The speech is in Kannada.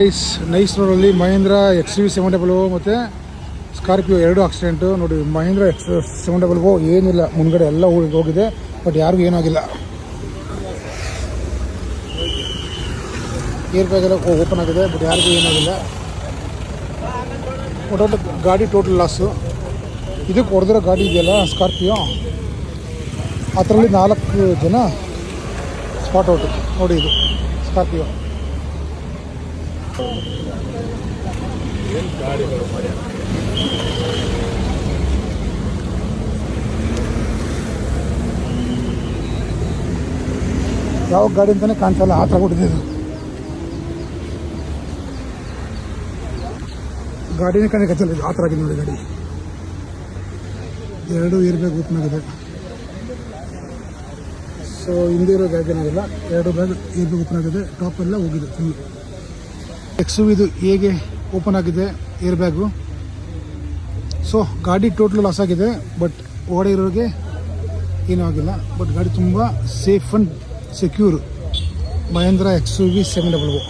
ನೈಸ್ ರೋಡಲ್ಲಿ ಮಹೇಂದ್ರ XUV 700 ಮತ್ತು ಸ್ಕಾರ್ಪಿಯೋ ಎರಡು ಆಕ್ಸಿಡೆಂಟು ನೋಡಿ. ಮಹೇಂದ್ರ 700 ಏನಿಲ್ಲ, ಮುಂದ್ಗಡೆ ಎಲ್ಲ ಹೋಗಿದೆ, ಬಟ್ ಯಾರಿಗೂ ಏನಾಗಿಲ್ಲ. ಏರ್ ಬ್ಯಾಗ್ ಎಲ್ಲ ಓಪನ್ ಆಗಿದೆ, ಬಟ್ ಯಾರಿಗೂ ಏನಾಗಿಲ್ಲ. ಟೋಟಲ್ ಗಾಡಿ ಟೋಟಲ್ ಲಾಸು. ಇದಕ್ಕೆ ಹೊಡೆದಿರೋ ಗಾಡಿ ಇದೆಯಲ್ಲ ಸ್ಕಾರ್ಪಿಯೋ, ಅದರಲ್ಲಿ 4 ಜನ ಸ್ಪಾಟ್ ಔಟ್ ನೋಡಿ. ಇದು ಸ್ಕಾರ್ಪಿಯೋ ಯಾವ ಗಾಡಿ ಅಂತಾನೆ ಕಾಣ್ಸಲ್ಲ, ಆ ಥರ ಕೊಟ್ಟಿದೆ ಇದು. ಗಾಡಿನೇ ಕಣ್ಣೆ ಕಚ್ಚಲ್ಲ, ಇದು ಆ ಥರ ಆಗಿದೆ ನೋಡಿ ಗಾಡಿ. 2 ಏರ್ ಬ್ಯಾಗ್ ಓಪನ್ ಆಗಿದೆ. ಸೊ ಹಿಂದೆ ಇರೋ ಬ್ಯಾಗ್ ಏನಾಗಿಲ್ಲ, 2 ಬ್ಯಾಗ್ ಏರ್ ಬ್ಯಾಗ್ ಓಪನ್ ಆಗಿದೆ. ಟಾಪ್ ಎಲ್ಲ ಹೋಗಿದೆ ಫುಲ್. XUV ಇದು ಹೇಗೆ ಓಪನ್ ಆಗಿದೆ ಏರ್ ಬ್ಯಾಗು. ಸೊ ಗಾಡಿ ಟೋಟಲ್ ಲಾಸ್ ಆಗಿದೆ, ಬಟ್ ಒಳಗಡೆ ಇರೋರಿಗೆ ಏನೂ ಆಗಿಲ್ಲ. ಬಟ್ ಗಾಡಿ ತುಂಬ safe and secure. Mahindra XUV 700.